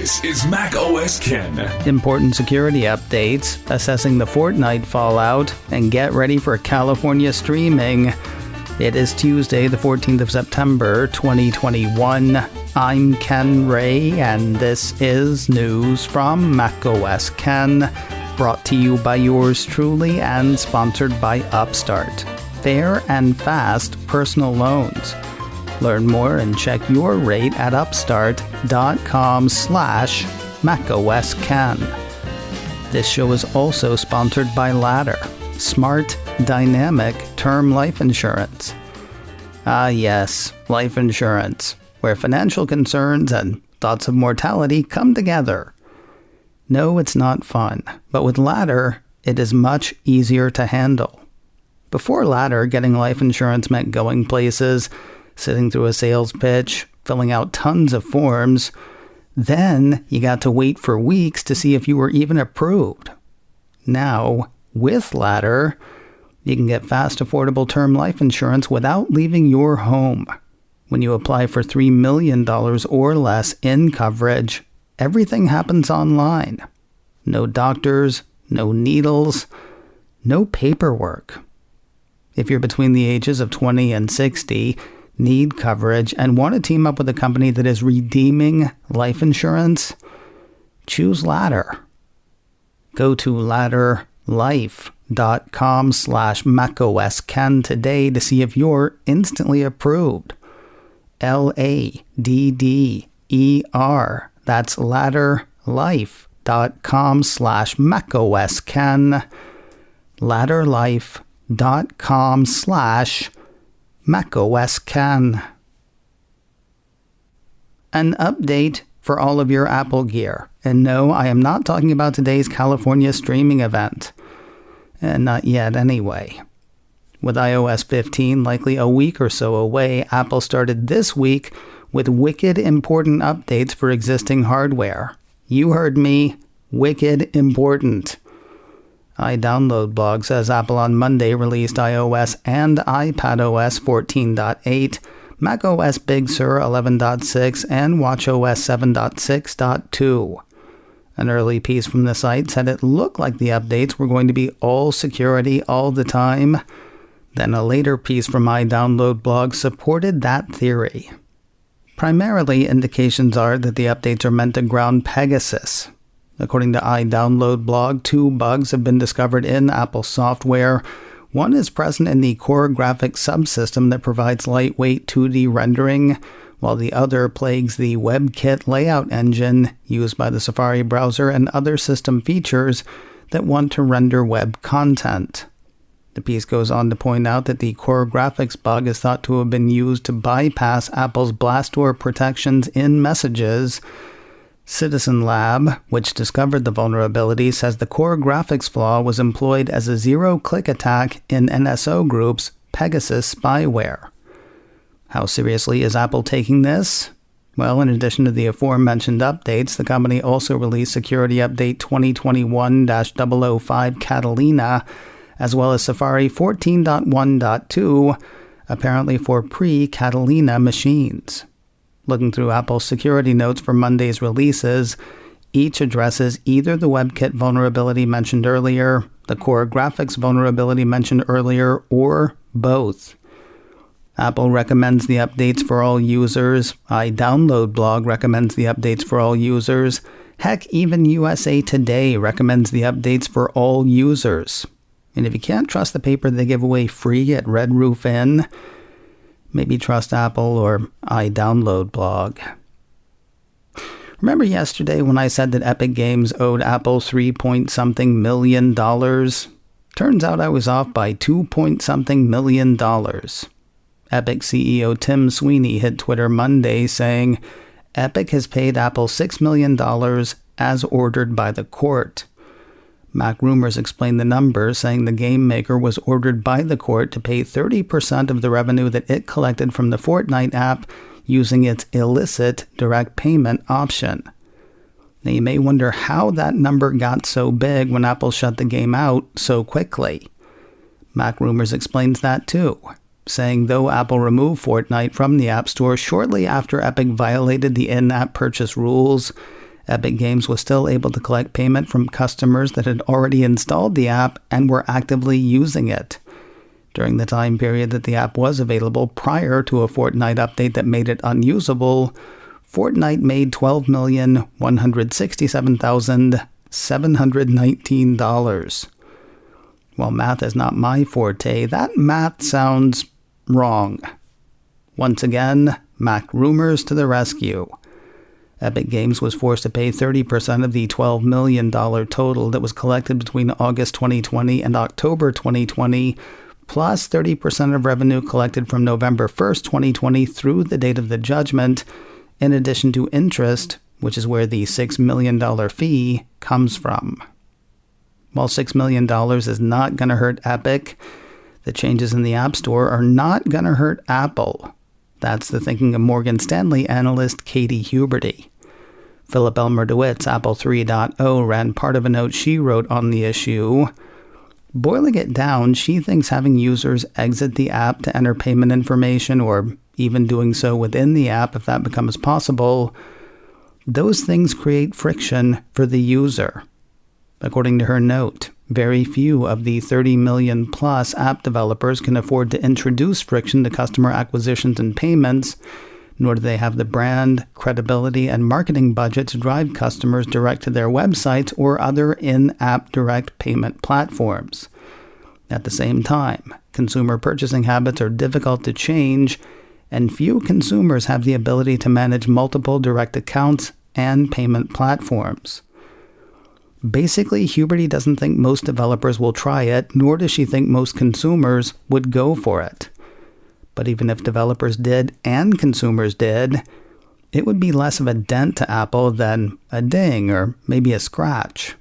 This is Mac OS Ken. Important security updates, assessing the Fortnite fallout, and get ready for California streaming. It is Tuesday, the 14th of September, 2021. I'm Ken Ray, and this is news from Mac OS Ken, brought to you by yours truly and sponsored by Upstart. Fair and fast personal loans. Learn more and check your rate at upstart.com/macOSCan. This show is also sponsored by Ladder, smart, dynamic term life insurance. Ah yes, life insurance, where financial concerns and thoughts of mortality come together. No, it's not fun, but with Ladder, it is much easier to handle. Before Ladder, getting life insurance meant going places, sitting through a sales pitch, filling out tons of forms. Then you got to wait for weeks to see if you were even approved. Now, with Ladder, you can get fast, affordable term life insurance without leaving your home. When you apply for $3 million or less in coverage, everything happens online. No doctors, no needles, no paperwork. If you're between the ages of 20 and 60, need coverage, and want to team up with a company that is redeeming life insurance, choose Ladder. Go to ladderlife.com/macOSCan today to see if you're instantly approved. LADDER. That's ladderlife.com/macOSCan. ladderlife.com/macOSCan. An update for all of your Apple gear. And no, I am not talking about today's California streaming event. And not yet anyway. With iOS 15 likely a week or so away, Apple started this week with wicked important updates for existing hardware. You heard me, wicked important. iDownload blog says Apple on Monday released iOS and iPadOS 14.8, macOS Big Sur 11.6, and watchOS 7.6.2. An early piece from the site said it looked like the updates were going to be all security all the time. Then a later piece from iDownload blog supported that theory. Primarily, indications are that the updates are meant to ground Pegasus. According to iDownload blog, 2 bugs have been discovered in Apple software. One is present in the core graphics subsystem that provides lightweight 2D rendering, while the other plagues the WebKit layout engine used by the Safari browser and other system features that want to render web content. The piece goes on to point out that the core graphics bug is thought to have been used to bypass Apple's blast door protections in Messages. Citizen Lab, which discovered the vulnerability, says the core graphics flaw was employed as a zero-click attack in NSO Group's Pegasus spyware. How seriously is Apple taking this? Well, in addition to the aforementioned updates, the company also released Security Update 2021-005 Catalina, as well as Safari 14.1.2, apparently for pre-Catalina machines. Looking through Apple's security notes for Monday's releases, each addresses either the WebKit vulnerability mentioned earlier, the core graphics vulnerability mentioned earlier, or both. Apple recommends the updates for all users. iDownload blog recommends the updates for all users. Heck, even USA Today recommends the updates for all users. And if you can't trust the paper they give away free at Red Roof Inn, maybe trust Apple or iDownload blog. Remember yesterday when I said that Epic Games owed Apple $3-point-something million? Turns out I was off by $2-point-something million. Epic CEO Tim Sweeney hit Twitter Monday saying, Epic has paid Apple $6 million as ordered by the court. Mac Rumors explained the numbers, saying the game maker was ordered by the court to pay 30% of the revenue that it collected from the Fortnite app using its illicit direct payment option. Now you may wonder how that number got so big when Apple shut the game out so quickly. Mac Rumors explains that too, saying though Apple removed Fortnite from the App Store shortly after Epic violated the in-app purchase rules, Epic Games was still able to collect payment from customers that had already installed the app and were actively using it. During the time period that the app was available prior to a Fortnite update that made it unusable, Fortnite made $12,167,719. While math is not my forte, that math sounds wrong. Once again, Mac rumors to the rescue. Epic Games was forced to pay 30% of the $12 million total that was collected between August 2020 and October 2020, plus 30% of revenue collected from November 1st, 2020 through the date of the judgment, in addition to interest, which is where the $6 million fee comes from. While $6 million is not going to hurt Epic, the changes in the App Store are not going to hurt Apple. That's the thinking of Morgan Stanley analyst Katie Huberty. Philip Elmer DeWitt's Apple 3.0 ran part of a note she wrote on the issue. Boiling it down, she thinks having users exit the app to enter payment information, or even doing so within the app if that becomes possible, those things create friction for the user. According to her note, very few of the 30 million plus app developers can afford to introduce friction to customer acquisitions and payments, nor do they have the brand, credibility, and marketing budget to drive customers direct to their websites or other in-app direct payment platforms. At the same time, consumer purchasing habits are difficult to change, and few consumers have the ability to manage multiple direct accounts and payment platforms. Basically, Huberty doesn't think most developers will try it, nor does she think most consumers would go for it. But even if developers did and consumers did, it would be less of a dent to Apple than a ding or maybe a scratch.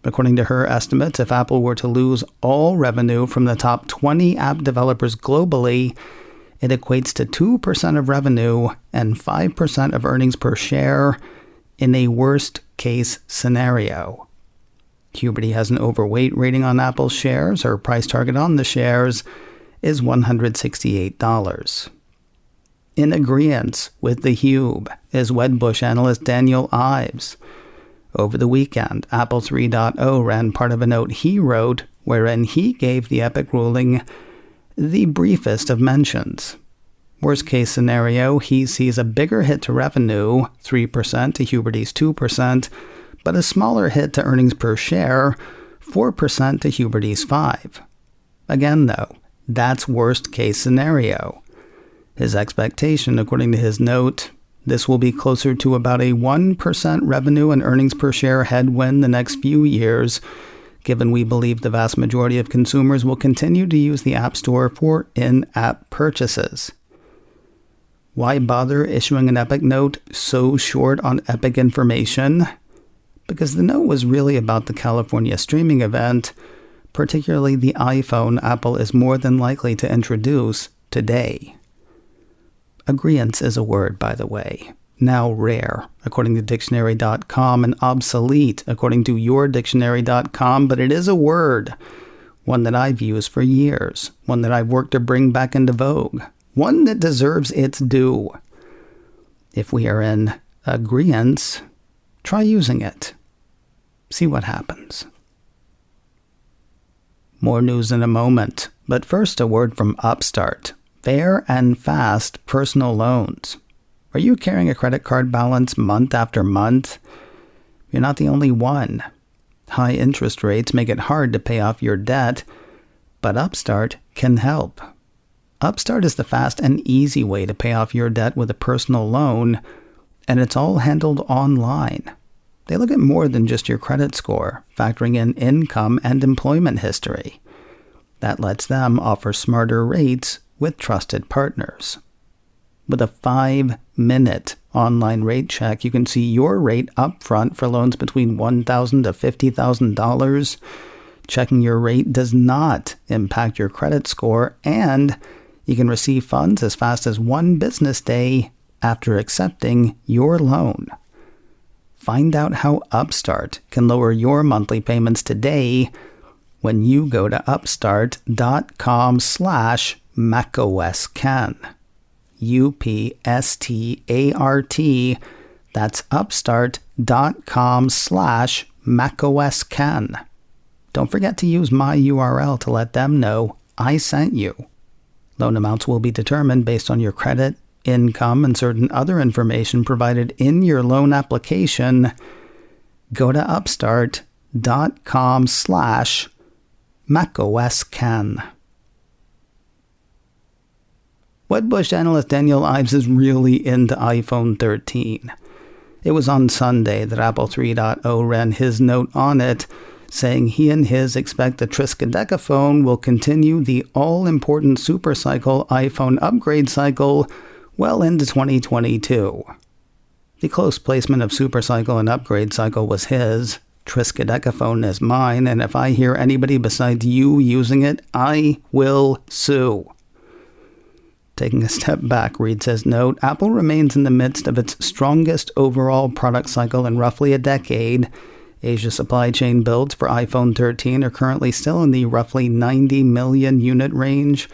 According to her estimates, if Apple were to lose all revenue from the top 20 app developers globally, it equates to 2% of revenue and 5% of earnings per share in a worst-case scenario. Huberty has an overweight rating on Apple's shares. Her price target on the shares is $168. In agreement with the Hube is Wedbush analyst Daniel Ives. Over the weekend, Apple 3.0 ran part of a note he wrote wherein he gave the Epic ruling the briefest of mentions. Worst case scenario, he sees a bigger hit to revenue, 3% to Huberty's 2%, but a smaller hit to earnings per share, 4% to Huberty's 5%. Again, though, that's worst case scenario. His expectation, according to his note, this will be closer to about a 1% revenue and earnings per share headwind the next few years, given we believe the vast majority of consumers will continue to use the App Store for in-app purchases. Why bother issuing an Epic note so short on Epic information? Because the note was really about the California streaming event, particularly the iPhone Apple is more than likely to introduce today. Agreeance is a word, by the way, now rare, according to dictionary.com, and obsolete, according to yourdictionary.com, but it is a word, one that I've used for years, one that I've worked to bring back into vogue, one that deserves its due. If we are in agreeance, try using it. See what happens. More news in a moment, but first a word from Upstart. Fair and fast personal loans. Are you carrying a credit card balance month after month? You're not the only one. High interest rates make it hard to pay off your debt, but Upstart can help. Upstart is the fast and easy way to pay off your debt with a personal loan, and it's all handled online. They look at more than just your credit score, factoring in income and employment history. That lets them offer smarter rates with trusted partners. With a 5-minute online rate check, you can see your rate up front for loans between $1,000 to $50,000. Checking your rate does not impact your credit score, and you can receive funds as fast as 1 business day after accepting your loan. Find out how Upstart can lower your monthly payments today when you go to upstart.com/macOScan. UPSTART.com/ That's upstart.com/macOSKen. Don't forget to use my URL to let them know I sent you. Loan amounts will be determined based on your credit, income, and certain other information provided in your loan application. Go to upstart.com/macOSKen. Wedbush analyst Daniel Ives is really into iPhone 13. It was on Sunday that Apple 3.0 ran his note on it, saying he and his expect the Triskaideka phone will continue the all-important supercycle iPhone upgrade cycle well into 2022. The close placement of supercycle and upgrade cycle was his. Triskaideka phone is mine, and if I hear anybody besides you using it, I will sue. Taking a step back, Reed says, note, Apple remains in the midst of its strongest overall product cycle in roughly a decade. Asia supply chain builds for iPhone 13 are currently still in the roughly 90 million unit range,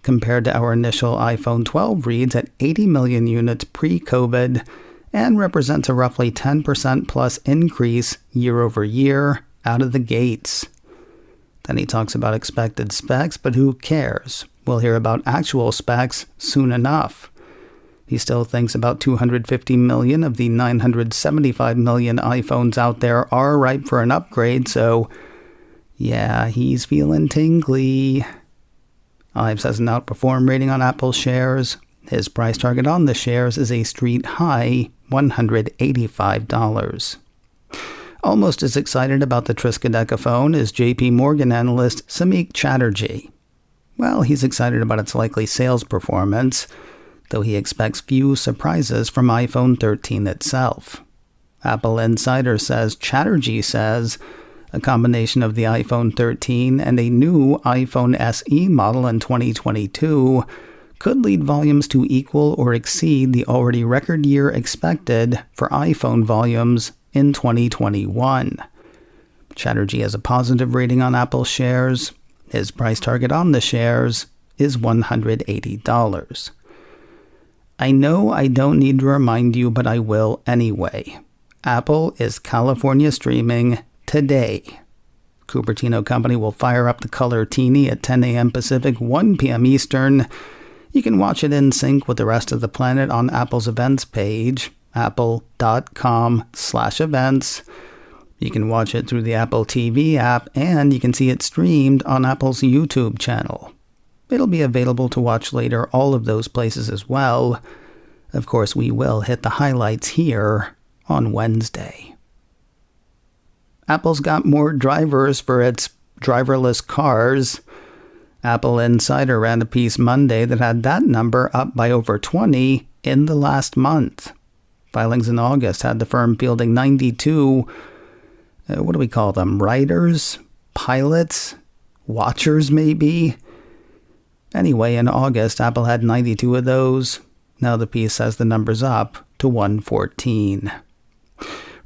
compared to our initial iPhone 12 reads at 80 million units pre-COVID, and represents a roughly 10% plus increase year over year out of the gates. Then he talks about expected specs, but who cares? We'll hear about actual specs soon enough. He still thinks about 250 million of the 975 million iPhones out there are ripe for an upgrade, so yeah, he's feeling tingly. Ives has an outperform rating on Apple shares. His price target on the shares is a street high $185. Almost as excited about the Triskaideka phone is JP Morgan analyst Samik Chatterjee. Well, he's excited about its likely sales performance, though he expects few surprises from iPhone 13 itself. Apple Insider says Chatterjee says a combination of the iPhone 13 and a new iPhone SE model in 2022 could lead volumes to equal or exceed the already record year expected for iPhone volumes in 2021. Chatterjee has a positive rating on Apple shares. His price target on the shares is $180. I know I don't need to remind you, but I will anyway. Apple is California streaming today. Cupertino Company will fire up the color Teeny at 10 a.m. Pacific, 1 p.m. Eastern. You can watch it in sync with the rest of the planet on Apple's events page, apple.com/events. You can watch it through the Apple TV app, and you can see it streamed on Apple's YouTube channel. It'll be available to watch later all of those places as well. Of course, we will hit the highlights here on Wednesday. Apple's got more drivers for its driverless cars. Apple Insider ran a piece Monday that had that number up by over 20 in the last month. Filings in August had the firm fielding 92 what do we call them? Riders? Pilots? Watchers, maybe? Anyway, in August, Apple had 92 of those. Now the piece says the number's up to 114.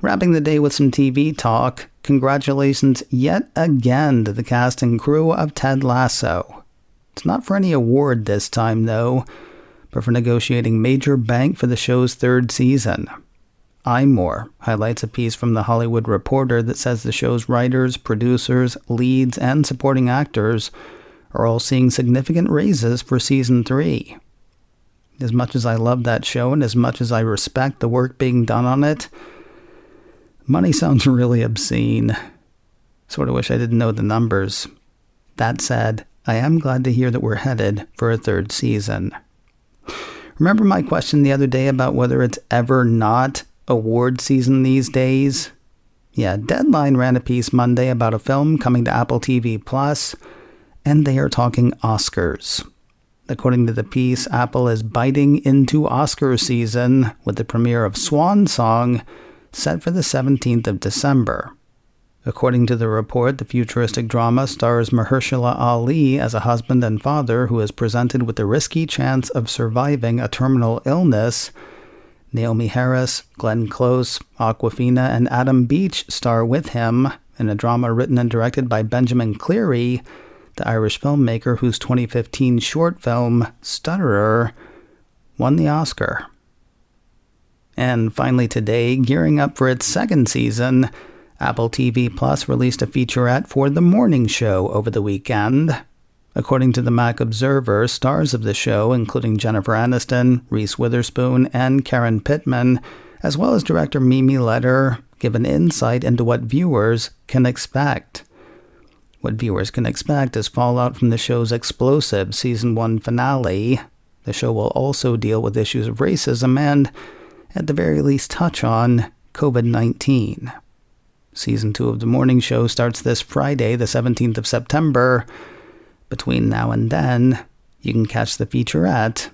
Wrapping the day with some TV talk, congratulations yet again to the cast and crew of Ted Lasso. It's not for any award this time, though, but for negotiating major bank for the show's third season. iMore highlights a piece from The Hollywood Reporter that says the show's writers, producers, leads, and supporting actors are all seeing significant raises for Season 3. As much as I love that show and as much as I respect the work being done on it, money sounds really obscene. Sort of wish I didn't know the numbers. That said, I am glad to hear that we're headed for a third season. Remember my question the other day about whether it's ever not award season these days? Yeah, Deadline ran a piece Monday about a film coming to Apple TV Plus, and they are talking Oscars. According to the piece, Apple is biting into Oscar season with the premiere of Swan Song set for the 17th of December. According to the report, the futuristic drama stars Mahershala Ali as a husband and father who is presented with the risky chance of surviving a terminal illness. Naomi Harris, Glenn Close, Awkwafina, and Adam Beach star with him in a drama written and directed by Benjamin Cleary, the Irish filmmaker whose 2015 short film, Stutterer, won the Oscar. And finally today, gearing up for its second season, Apple TV Plus released a featurette for The Morning Show over the weekend. According to the Mac Observer, stars of the show, including Jennifer Aniston, Reese Witherspoon, and Karen Pittman, as well as director Mimi Leder, give an insight into what viewers can expect. What viewers can expect is fallout from the show's explosive Season 1 finale. The show will also deal with issues of racism and, at the very least, touch on COVID-19. Season 2 of The Morning Show starts this Friday, the 17th of September. Between now and then, you can catch the featurette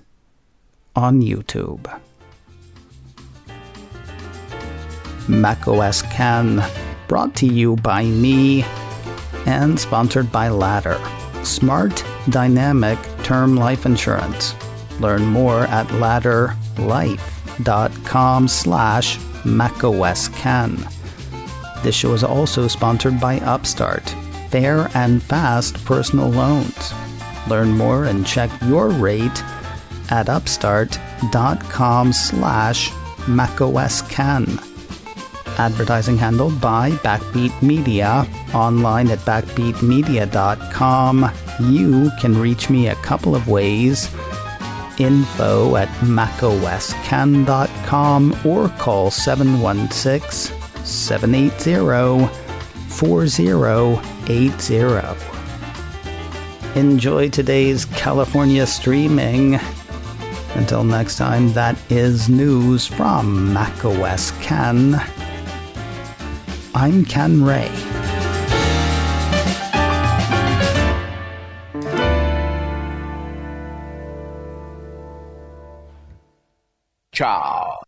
on YouTube. macOS Ken, brought to you by me and sponsored by Ladder, smart, dynamic term life insurance. Learn more at ladderlife.com/macOSKen. This show is also sponsored by Upstart, fair and fast personal loans. Learn more and check your rate at upstart.com/macOSKen. Advertising handled by Backbeat Media, online at backbeatmedia.com. You can reach me a couple of ways. Info at macosken.com or call 716-780-4080. Enjoy today's California streaming. Until next time, that is news from macOS Ken. I'm Ken Ray. Ciao.